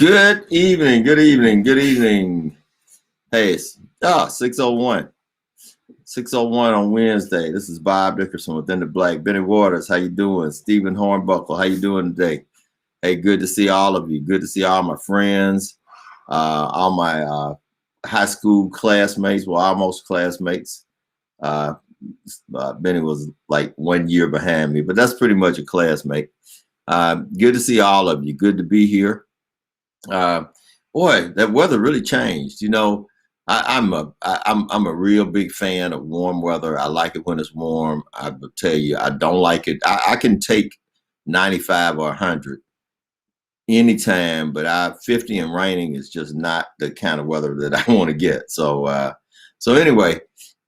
Good evening, good evening, good evening. Hey, 601. 601 on Wednesday. This is Bob Dickerson within the Black. Benny Waters, how you doing? Stephen Hornbuckle, how you doing today? Hey, good to see all of you. Good to see all my friends, all my high school classmates, well, almost classmates. Benny was like 1 year behind me, but that's pretty much a classmate. Good to see all of you. Good to be here. Boy, that weather really changed. You know, I'm a real big fan of warm weather. I like it when it's warm. I will tell you, I don't like it. I can take 95 or 100 anytime, but 50 and raining is just not the kind of weather that I want to get. So anyway,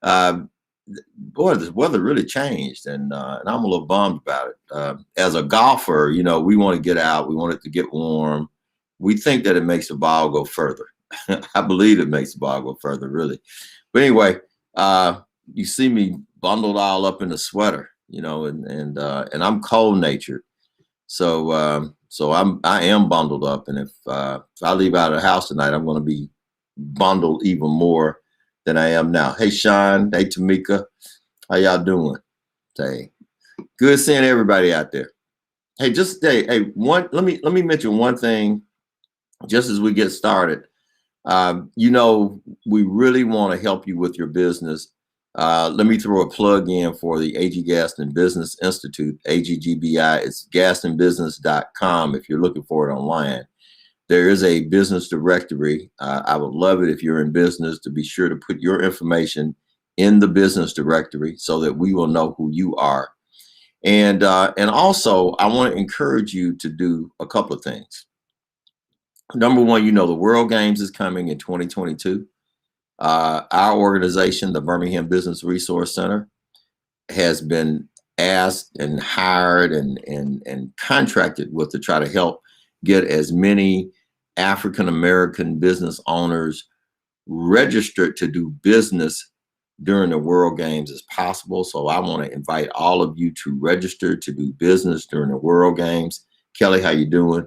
boy, this weather really changed, and I'm a little bummed about it. As a golfer, you know, we want to get out. We want it to get warm. We think that it makes the ball go further. I believe it makes the ball go further, really. But anyway, you see me bundled all up in a sweater, you know, and I'm cold natured, so I am bundled up, and if I leave out of the house tonight, I'm going to be bundled even more than I am now. Hey, Sean. Hey, Tamika. How y'all doing? Hey, good seeing everybody out there. Hey, let me mention one thing. Just as we get started, you know, we really want to help you with your business. Let me throw a plug in for the A.G. Gaston Business Institute, AGGBI. It's gastonbusiness.com if you're looking for it online. There is a business directory. I would love it if you're in business to be sure to put your information in the business directory so that we will know who you are. And also, I want to encourage you to do a couple of things. Number one, you know, the World Games is coming in 2022. Our organization, the Birmingham Business Resource Center, has been asked and hired and contracted with to try to help get as many African-American business owners registered to do business during the World Games as possible. So I want to invite all of you to register to do business during the World Games. Kelly, how you doing?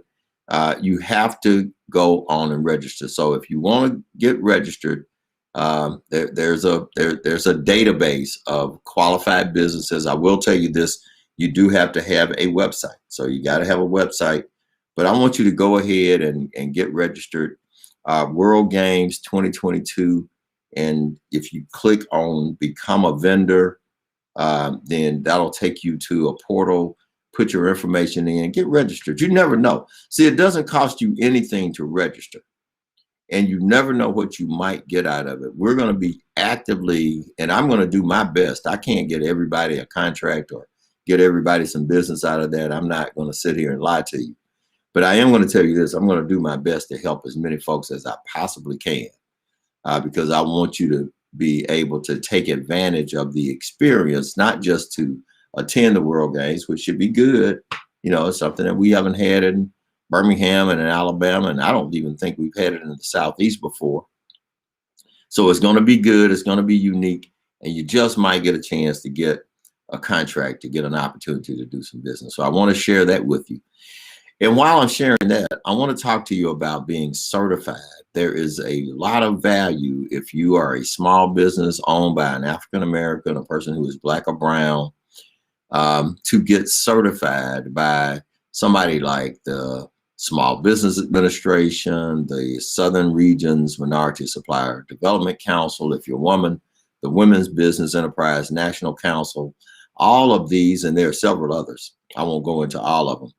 You have to go on and register. So if you want to get registered, there's a database of qualified businesses. I will tell you this, you do have to have a website. So you got to have a website, but I want you to go ahead and get registered. World Games 2022. And if you click on become a vendor, then that'll take you to a portal. Put your information in, get registered. You never know. See, it doesn't cost you anything to register, and you never know what you might get out of it. We're going to be actively, and I'm going to do my best. I can't get everybody a contract or get everybody some business out of that. I'm not going to sit here and lie to you, but I am going to tell you this. I'm going to do my best to help as many folks as I possibly can, because I want you to be able to take advantage of the experience, not just to attend the World Games, which should be good. You know, it's something that we haven't had in Birmingham and in Alabama, and I don't even think we've had it in the Southeast before. So it's going to be good. It's going to be unique, and you just might get a chance to get a contract, to get an opportunity to do some business. So I want to share that with you. And while I'm sharing that, I want to talk to you about being certified. There is a lot of value if you are a small business owned by an African-American, a person who is Black or brown, to get certified by somebody like the Small Business Administration, the Southern Regions Minority Supplier Development Council, if you're a woman, the Women's Business Enterprise National Council, all of these, and there are several others. I won't go into all of them.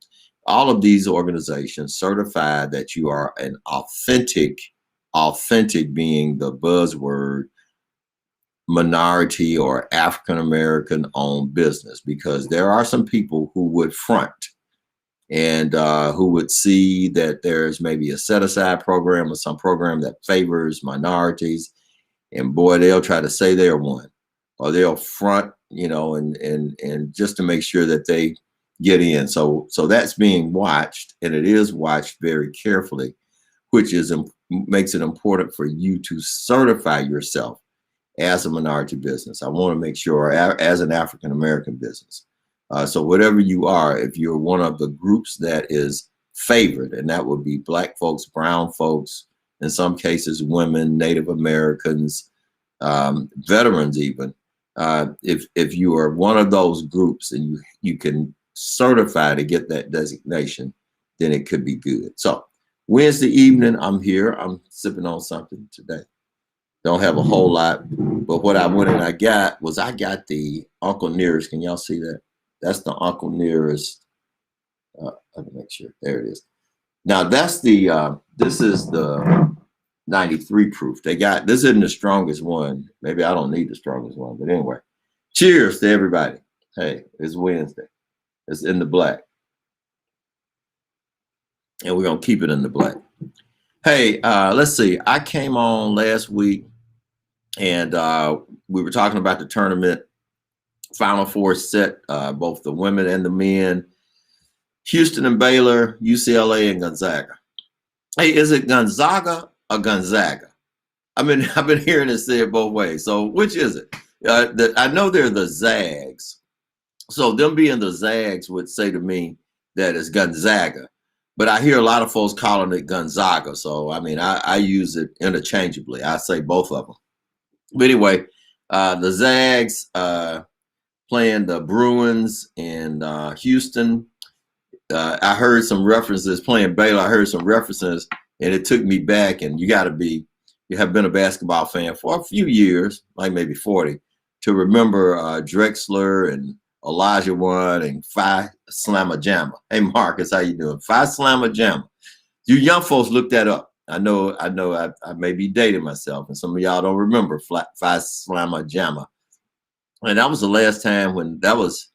All of these organizations certify that you are an authentic being the buzzword, minority or African-American owned business, because there are some people who would front and who would see that there's maybe a set-aside program or some program that favors minorities, and boy, they'll try to say they're one, or they'll front, you know, and just to make sure that they get in. So that's being watched, and it is watched very carefully, which makes it important for you to certify yourself as a minority business. I want to make sure as an African-American business. So whatever you are, if you're one of the groups that is favored, and that would be Black folks, brown folks, in some cases, women, Native Americans, veterans even. If you are one of those groups and you can certify to get that designation, then it could be good. So Wednesday evening, I'm here. I'm sipping on something today. Don't have a whole lot, but what I went and I got the Uncle Nearest. Can y'all see that? That's the Uncle Nearest. Let me make sure. There it is. Now that's the this is the 93 proof. They got this isn't the strongest one. Maybe I don't need the strongest one, but anyway. Cheers to everybody. Hey, it's Wednesday. It's in the black. And we're gonna keep it in the black. Hey, let's see. I came on last week and we were talking about the tournament. Final Four set, both the women and the men. Houston and Baylor, UCLA and Gonzaga. Hey, is it Gonzaga or Gonzaga? I mean, I've been hearing it said both ways. So which is it? I know they're the Zags. So them being the Zags would say to me that it's Gonzaga. But I hear a lot of folks calling it Gonzaga. So, I mean, I use it interchangeably. I say both of them. But anyway, the Zags playing the Bruins in Houston. I heard some references playing Baylor. I heard some references, and it took me back. And you have been a basketball fan for a few years, like maybe 40, to remember Drexler and Elijah One and Phi Slamma Jamma. Hey Marcus, how you doing? Phi Slamma Jamma. You young folks look that up. I know I may be dating myself, and some of y'all don't remember Phi Slamma Jamma. And that was the last time when that was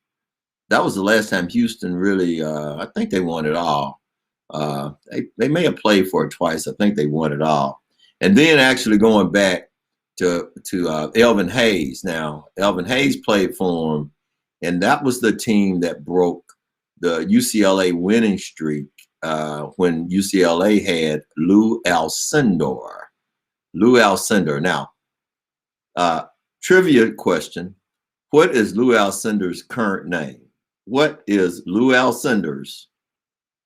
the last time Houston really I think they won it all. They may have played for it twice. I think they won it all. And then actually going back to Elvin Hayes. Now, Elvin Hayes played for him, and that was the team that broke the UCLA winning streak when UCLA had Lou Alcindor. Lou Alcindor. Now, trivia question. What is Lou Alcindor's current name? What is Lou Alcindor's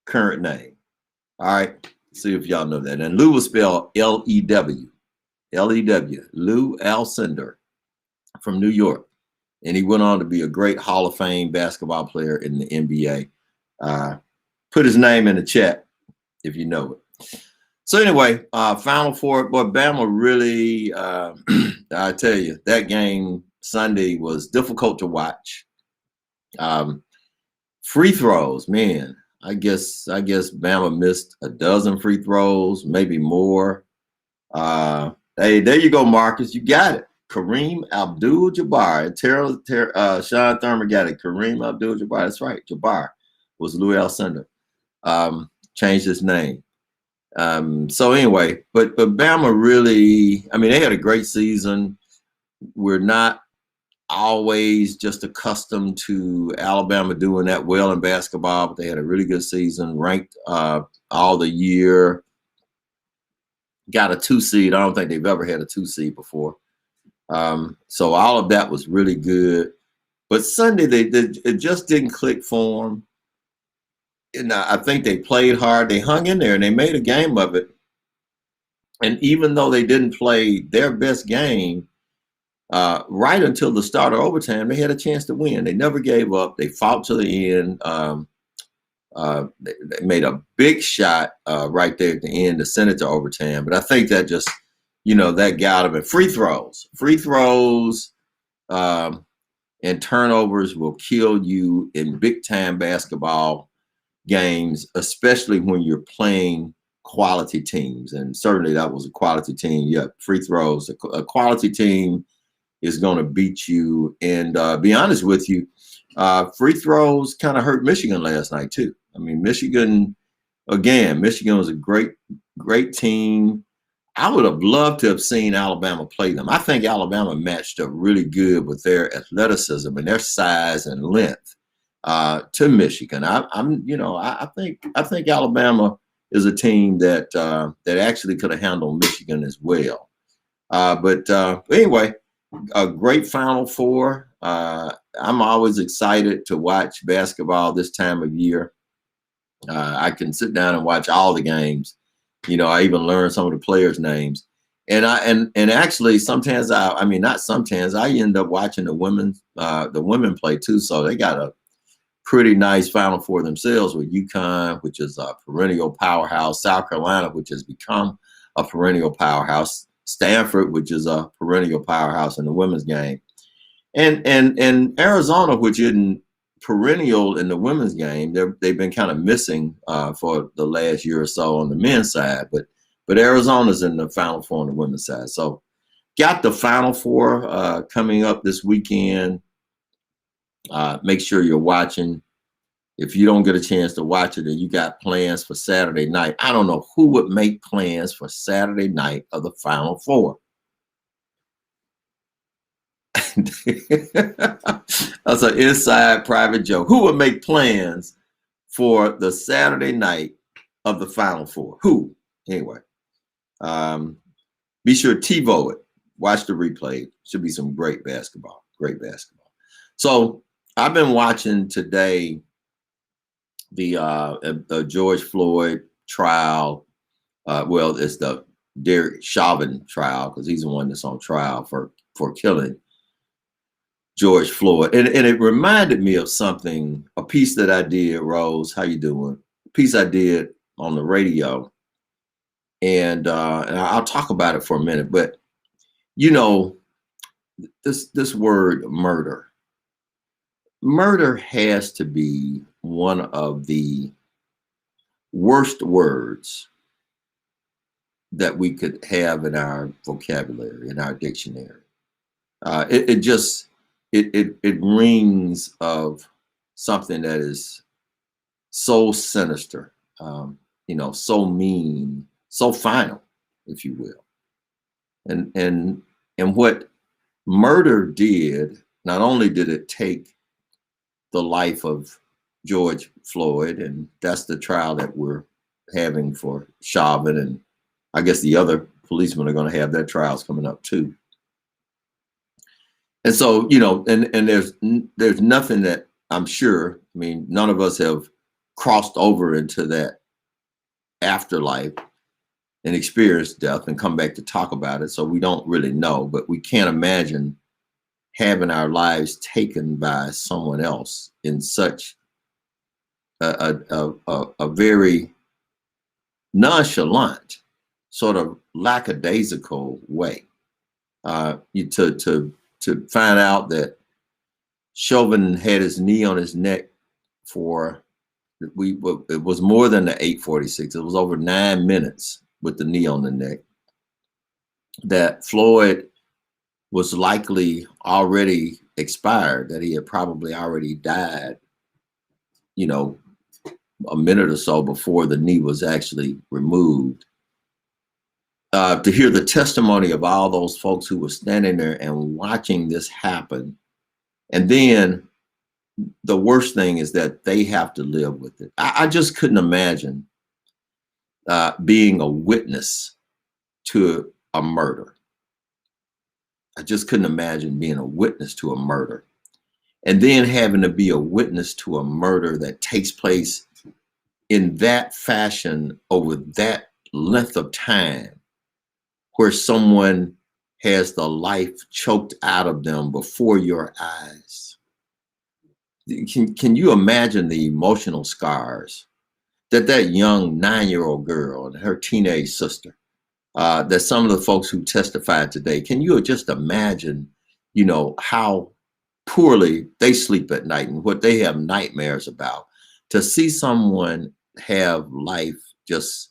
current name? All right. See if y'all know that. And Lou was spelled L-E-W. L-E-W. Lou Alcindor from New York. And he went on to be a great Hall of Fame basketball player in the NBA. Put his name in the chat if you know it. So anyway, Final Four, boy, Bama really, I tell you, that game Sunday was difficult to watch. Free throws, man. I guess Bama missed a dozen free throws, maybe more. Hey, there you go, Marcus. You got it. Kareem Abdul-Jabbar. Sean Thurman got it. Kareem Abdul-Jabbar. That's right. Jabbar was Lou Alcindor. Changed his name. So anyway, but Bama really, I mean, they had a great season. We're not always just accustomed to Alabama doing that well in basketball, but they had a really good season, ranked all the year, got a 2 seed. I don't think they've ever had a 2 seed before. So all of that was really good. But Sunday, it just didn't click for them. And I think they played hard. They hung in there and they made a game of it. And even though they didn't play their best game, right until the start of overtime, they had a chance to win. They never gave up. They fought to the end. They made a big shot right there at the end to send it to overtime. But I think that just, that got them. And free throws and turnovers will kill you in big time basketball games, especially when you're playing quality teams. And certainly that was a quality team. Yeah, free throws. A quality team is going to beat you. And be honest with you, free throws kind of hurt Michigan last night too. I mean, Michigan was a great team. I would have loved to have seen Alabama play them. I think Alabama matched up really good with their athleticism and their size and length to Michigan. I think Alabama is a team that actually could have handled Michigan as well. But anyway, a great Final Four. I'm always excited to watch basketball this time of year. I can sit down and watch all the games. I even learn some of the players' names. And actually sometimes I mean, not sometimes, I end up watching the women play too. So they got a pretty nice Final Four themselves with UConn, which is a perennial powerhouse, South Carolina, which has become a perennial powerhouse, Stanford, which is a perennial powerhouse in the women's game, and Arizona, which isn't perennial in the women's game. They've been kind of missing for the last year or so on the men's side, but Arizona's in the Final Four on the women's side. So got the Final Four coming up this weekend. Make sure you're watching. If you don't get a chance to watch it and you got plans for Saturday night, I don't know who would make plans for Saturday night of the Final Four. That's an inside private joke. Who would make plans for the Saturday night of the Final Four? Who? Anyway, be sure TiVo it. Watch the replay. Should be some great basketball. Great basketball. So I've been watching today the George Floyd trial. Well, it's the Derek Chauvin trial because he's the one that's on trial for killing George Floyd. And it reminded me of something, a piece that I did, Rose, how you doing? A piece I did on the radio. And I'll talk about it for a minute, but this word murder has to be one of the worst words that we could have in our vocabulary, in our dictionary. It rings of something that is so sinister, so mean, so final, if you will. And what murder did, not only did it take the life of George Floyd, and that's the trial that we're having for Chauvin, and I guess the other policemen are going to have their trials coming up too. And so, and there's nothing that I'm sure, I mean, none of us have crossed over into that afterlife and experienced death and come back to talk about it. So we don't really know, but we can't imagine having our lives taken by someone else in such a very nonchalant, sort of lackadaisical way. To find out that Chauvin had his knee on his neck for it was more than the 8:46. It was over 9 minutes with the knee on the neck. That Floyd was likely already expired, that he had probably already died, a minute or so before the knee was actually removed. To hear the testimony of all those folks who were standing there and watching this happen. And then the worst thing is that they have to live with it. I just couldn't imagine being a witness to a murder. I just couldn't imagine being a witness to a murder. And then having to be a witness to a murder that takes place in that fashion over that length of time, where someone has the life choked out of them before your eyes. Can you imagine the emotional scars that young 9-year-old girl and her teenage sister, that some of the folks who testified today, can you just imagine, how poorly they sleep at night and what they have nightmares about, to see someone have life just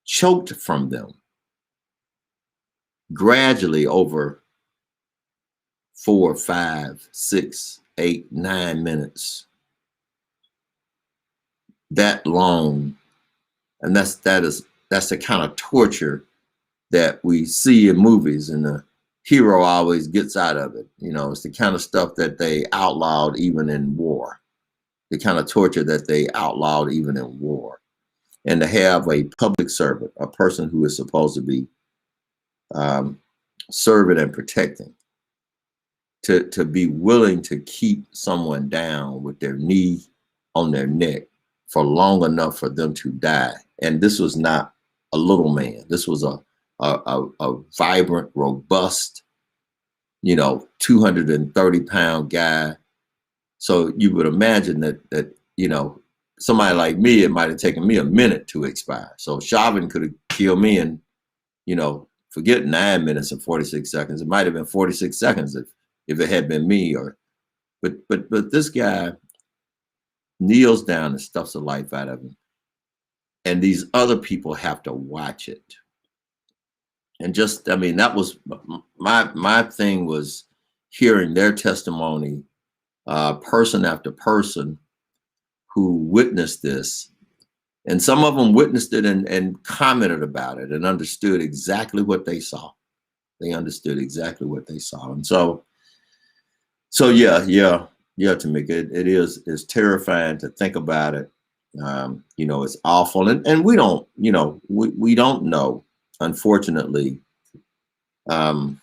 choked from them gradually over 4, 5, 6, 8, 9 minutes, that long. And that's the kind of torture that we see in movies, and the hero always gets out of it. It's the kind of stuff that they outlawed even in war, the kind of torture that they outlawed even in war. And to have a public servant, a person who is supposed to be serving and protecting, to be willing to keep someone down with their knee on their neck for long enough for them to die. And this was not a little man. This was a vibrant, robust, 230-pound guy. So you would imagine that somebody like me, it might have taken me a minute to expire. So Chauvin could have killed me in, forget 9 minutes and 46 seconds. It might have been 46 seconds if it had been me. But this guy kneels down and stuffs the life out of him. And these other people have to watch it. And that was my thing, was hearing their testimony, person after person who witnessed this. And some of them witnessed it and commented about it and understood exactly what they saw. They understood exactly what they saw. And so yeah, Tamika, it's terrifying to think about it. It's awful. And we don't, we don't know, unfortunately. I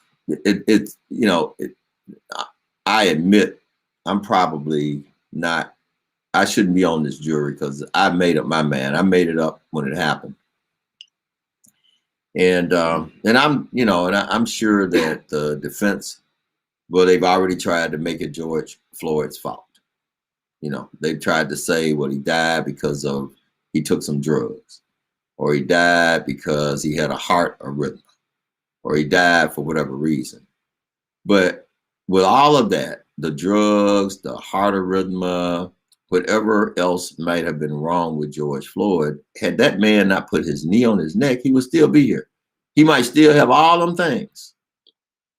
admit I'm probably not, I shouldn't be on this jury because I made up my man. I made it up when it happened. And I'm sure that the defense, well, they've already tried to make it George Floyd's fault. They've tried to say, well, he died because he took some drugs, or he died because he had a heart arrhythmia, or he died for whatever reason. But with all of that, the drugs, the heart arrhythmia, whatever else might have been wrong with George Floyd, had that man not put his knee on his neck, he would still be here. He might still have all them things,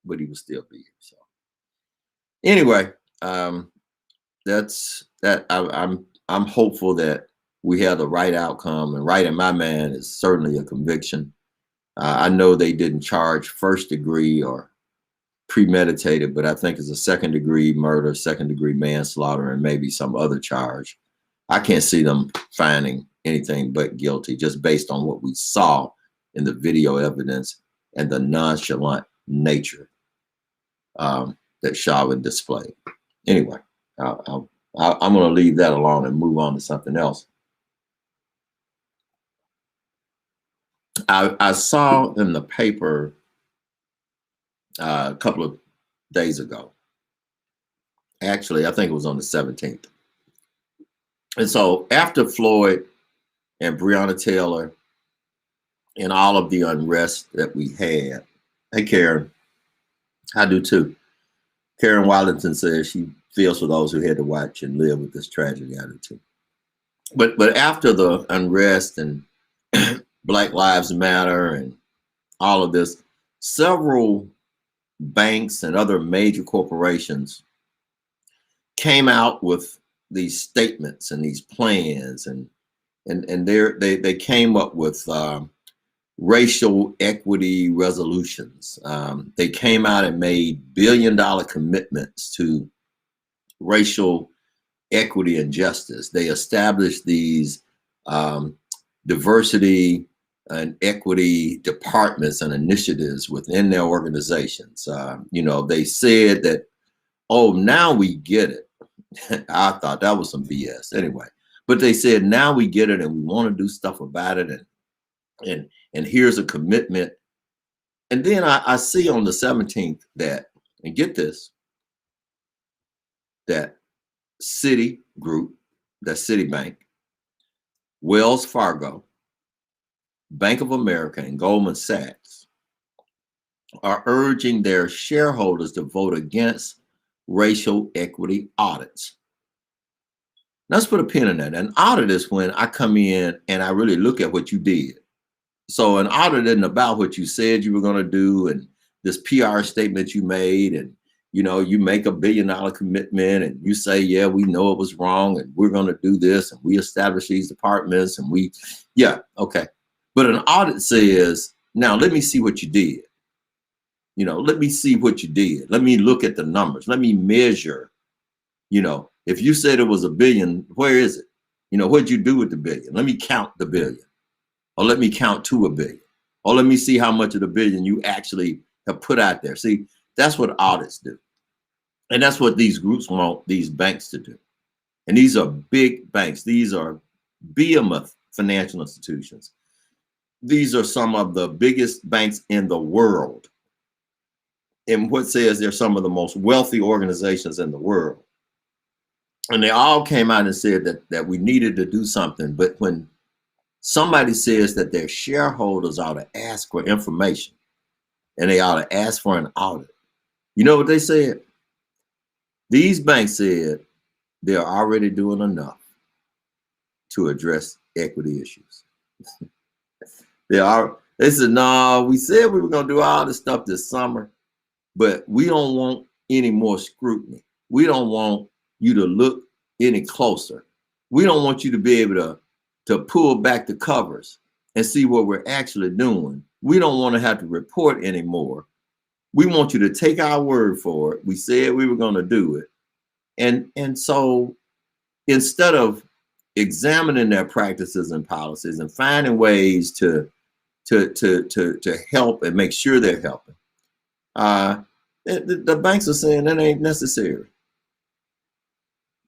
but he would still be here. So anyway, that's that. I'm hopeful that we have the right outcome, and right in my man is certainly a conviction. I know they didn't charge first degree or premeditated, but I think it's a second degree murder, second degree manslaughter, and maybe some other charge. I can't see them finding anything but guilty just based on what we saw in the video evidence and the nonchalant nature that Chauvin displayed. Anyway, I'm going to leave that alone and move on to something else. I saw in the paper a couple of days ago. Actually, I think it was on the 17th. And so after Floyd and Breonna Taylor and all of the unrest that we had, hey, Karen, I do too. Karen Wallington says she feels for those who had to watch and live with this tragedy. I do too. But after the unrest and Black Lives Matter and all of this, several banks and other major corporations came out with these statements and these plans, and they came up with racial equity resolutions. They came out and made billion-dollar commitments to racial equity and justice. They established these diversity and equity departments and initiatives within their organizations. They said that, oh, now we get it. I thought that was some BS anyway. But they said, now we get it and we want to do stuff about it. And here's a commitment. And then I see on the 17th that, and get this, that Citigroup, that Citibank, Wells Fargo, Bank of America, and Goldman Sachs are urging their shareholders to vote against racial equity audits. Let's put a pin in that. An audit is when I come in and I really look at what you did. So an audit isn't about what you said you were going to do and this PR statement you made, and you make $1 billion commitment and you say, yeah, we know it was wrong and we're going to do this and we establish these departments and okay. But an audit says, now let me see what you did. Let me see what you did. Let me look at the numbers. Let me measure. If you said it was $1 billion, where is it? What'd you do with the $1 billion? Let me count the $1 billion. Or let me count to $1 billion. Or let me see how much of the $1 billion you actually have put out there. See, that's what audits do. And that's what these groups want these banks to do. And these are big banks. These are behemoth financial institutions. These are some of the biggest banks in the world. And what says they're some of the most wealthy organizations in the world. And they all came out and said that we needed to do something. But when somebody says that their shareholders ought to ask for information and they ought to ask for an audit, you know what they said? These banks said they're already doing enough to address equity issues. They said, no, we said we were going to do all this stuff this summer, but we don't want any more scrutiny. We don't want you to look any closer. We don't want you to be able to pull back the covers and see what we're actually doing. We don't want to have to report anymore. We want you to take our word for it. We said we were going to do it. And so instead of examining their practices and policies and finding ways to help and make sure they're helping, the banks are saying that ain't necessary.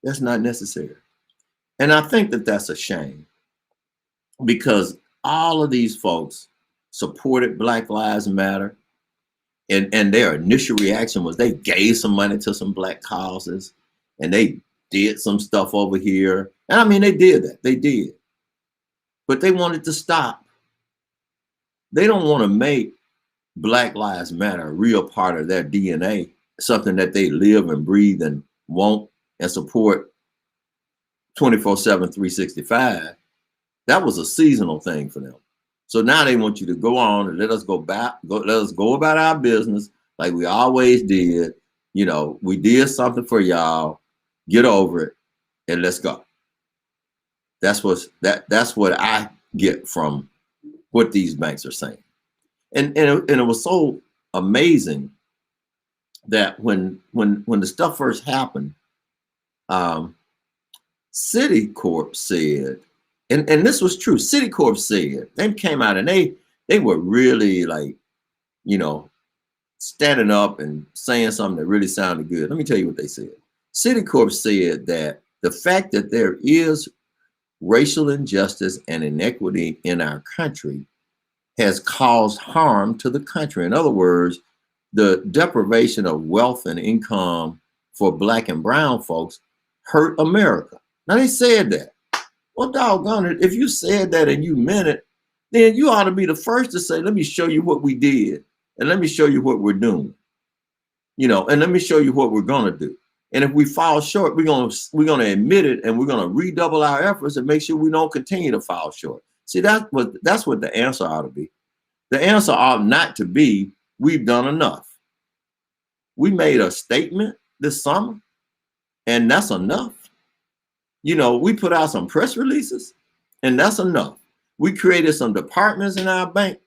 That's not necessary. And I think that that's a shame, because all of these folks supported Black Lives Matter, and their initial reaction was they gave some money to some Black causes and they did some stuff over here. And I mean, they did that. They did. But they wanted to stop. They don't want to make Black Lives Matter a real part of their DNA, something that they live and breathe and want and support 24/7, 365. That was a seasonal thing for them. So now they want you to go on and let us go about our business like we always did. You know, we did something for y'all. Get over it and let's go. That's what I get from what these banks are saying. And it was so amazing that when the stuff first happened, Citicorp said, and this was true. Citicorp said, they came out and they were really, like, you know, standing up and saying something that really sounded good. Let me tell you what they said. Citicorp said that the fact that there is racial injustice and inequity in our country has caused harm to the country. In other words, the deprivation of wealth and income for Black and brown folks hurt America. Now, they said that. Well, doggone it, if you said that and you meant it, then you ought to be the first to say, let me show you what we did, and let me show you what we're doing, you know, and let me show you what we're going to do. And if we fall short, we're gonna admit it, and we're gonna redouble our efforts and make sure we don't continue to fall short. See, that's what the answer ought to be. The answer ought not to be, we've done enough. We made a statement this summer, and that's enough. You know, we put out some press releases, and that's enough. We created some departments in our bank,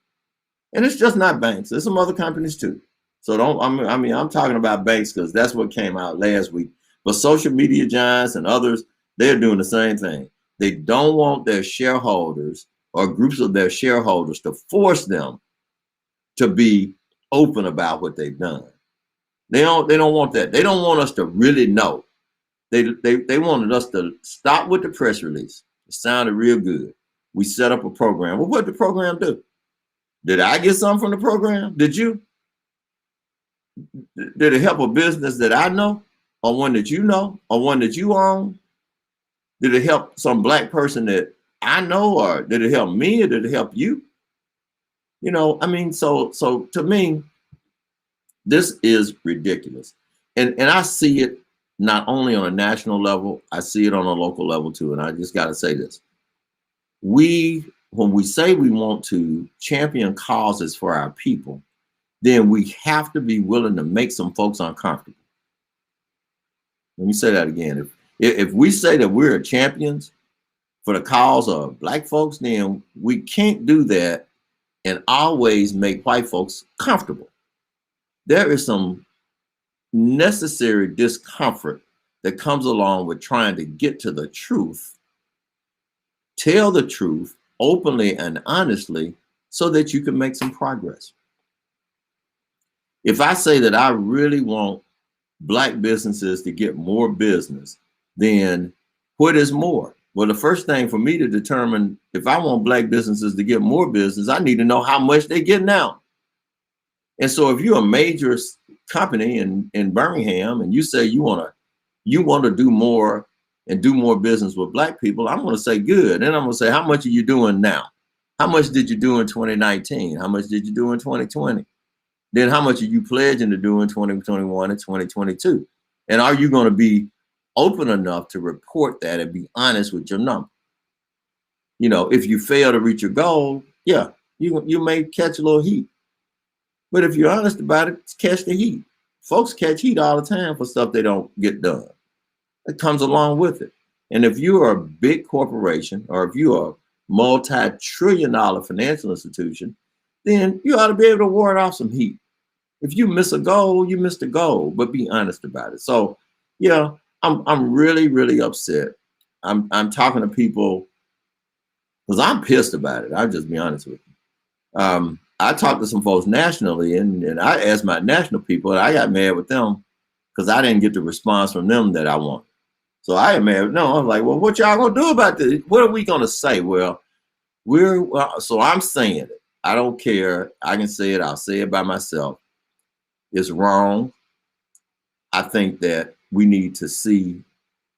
and it's just not banks. There's some other companies too. So I'm talking about banks because that's what came out last week. But social media giants and others, they're doing the same thing. They don't want their shareholders or groups of their shareholders to force them to be open about what they've done. They don't want that. They don't want us to really know. They wanted us to stop with the press release. It sounded real good. We set up a program. Well, what did the program do? Did I get something from the program? Did you? Did it help a business that I know, or one that you know, or one that you own? Did it help some Black person that I know, or did it help me, or did it help you? You know, I mean, so to me, this is ridiculous. And I see it not only on a national level, I see it on a local level too. And I just got to say this. When we say we want to champion causes for our people, then we have to be willing to make some folks uncomfortable. Let me say that again. If we say that we're champions for the cause of Black folks, then we can't do that and always make white folks comfortable. There is some necessary discomfort that comes along with trying to get to the truth, tell the truth openly and honestly so that you can make some progress. If I say that I really want Black businesses to get more business, then what is more? Well, the first thing for me to determine if I want black businesses to get more business, I need to know how much they're getting out. And so if you're a major company in Birmingham and you say you want to do more and do more business with black people, I'm going to say good. Then I'm going to say, how much are you doing now? How much did you do in 2019? How much did you do in 2020? Then how much are you pledging to do in 2021 and 2022? And are you going to be open enough to report that and be honest with your number? You know, if you fail to reach your goal, yeah, you may catch a little heat. But if you're honest about it, catch the heat. Folks catch heat all the time for stuff they don't get done. It comes along with it. And if you are a big corporation or if you are a multi-trillion-dollar financial institution, then you ought to be able to ward off some heat. If you miss a goal, you missed a goal, but be honest about it. So, yeah, I'm really, really upset. I'm talking to people because I'm pissed about it. I'll just be honest with you. I talked to some folks nationally, and I asked my national people, and I got mad with them because I didn't get the response from them that I wanted. So I am mad. No, I'm like, well, what y'all gonna do about this? What are we gonna say? Well, so I'm saying it. I don't care. I can say it. I'll say it by myself. It's wrong. I think that we need to see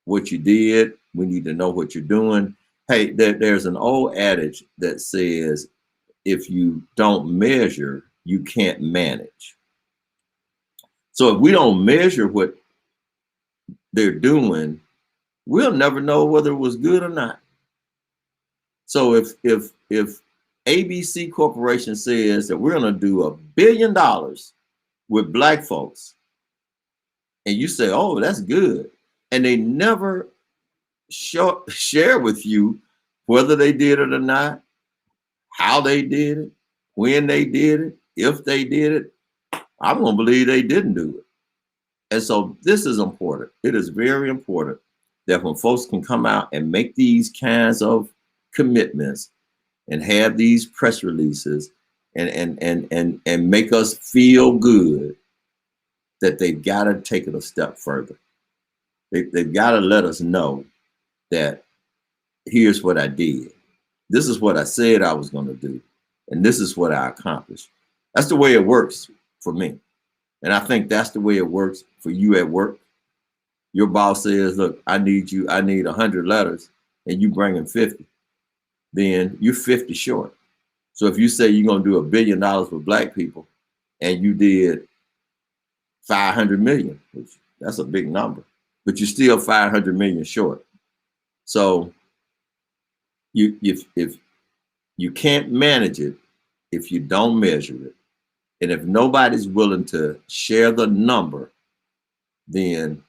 what you did. We need to know what you're doing. Hey, there's an old adage that says, if you don't measure, you can't manage. So if we don't measure what they're doing, we'll never know whether it was good or not. So if ABC Corporation says that we're going to do $1 billion with black folks, and you say, oh, that's good, and they never share with you whether they did it or not, how they did it, when they did it, if they did it, I'm going to believe they didn't do it. And so this is important. It is very important that when folks can come out and make these kinds of commitments and have these press releases and make us feel good, that they've got to take it a step further. They've got to let us know that here's what I did. This is what I said I was going to do. And this is what I accomplished. That's the way it works for me. And I think that's the way it works for you at work. Your boss says, look, I need 100 letters and you bring in 50. Then you're 50 short. So if you say you're going to do $1 billion with black people and you did 500 million, which that's a big number, but you're still 500 million short. So if you can't manage it, if you don't measure it, and if nobody's willing to share the number, then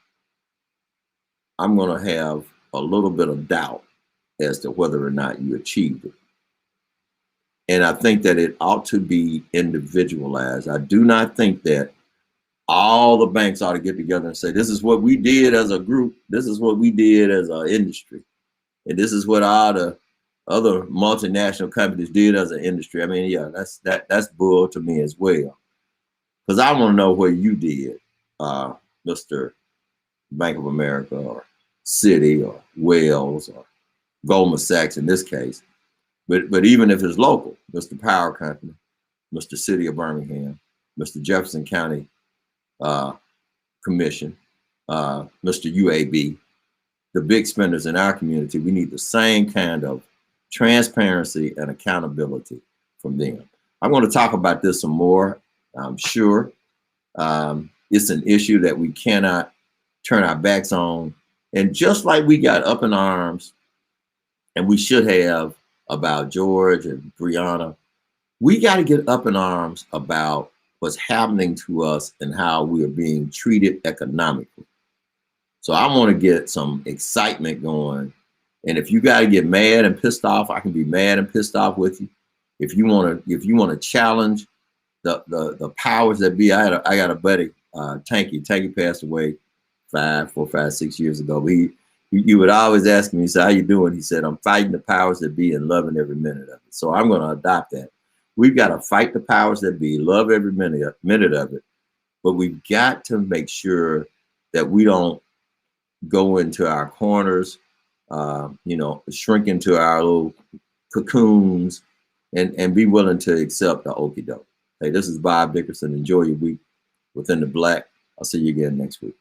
I'm going to have a little bit of doubt as to whether or not you achieved it. And I think that it ought to be individualized. I do not think that all the banks ought to get together and say, this is what we did as a group. This is what we did as an industry. And this is what all the other multinational companies did as an industry. I mean, yeah, that's bull to me as well. Because I want to know what you did, Mr. Bank of America or Citi or Wells or Goldman Sachs in this case. But even if it's local, Mr. Power Company, Mr. City of Birmingham, Mr. Jefferson County Commission, Mr. UAB, the big spenders in our community, we need the same kind of transparency and accountability from them. I'm going to talk about this some more, I'm sure. It's an issue that we cannot turn our backs on. And just like we got up in arms, and we should have, about George and Breonna, we got to get up in arms about what's happening to us and how we are being treated economically. So I want to get some excitement going. And if you got to get mad and pissed off, I can be mad and pissed off with you. If you want to challenge the powers that be, I got a buddy, Tanky passed away 4, 5, 6 years ago. You would always ask me, he said, how you doing? He said, I'm fighting the powers that be and loving every minute of it. So I'm going to adopt that. We've got to fight the powers that be, love every minute of it. But we've got to make sure that we don't go into our corners you know, shrink into our little cocoons and be willing to accept the okie doke. Hey, this is Bob Dickerson. Enjoy your week within the black. I'll see you again next week.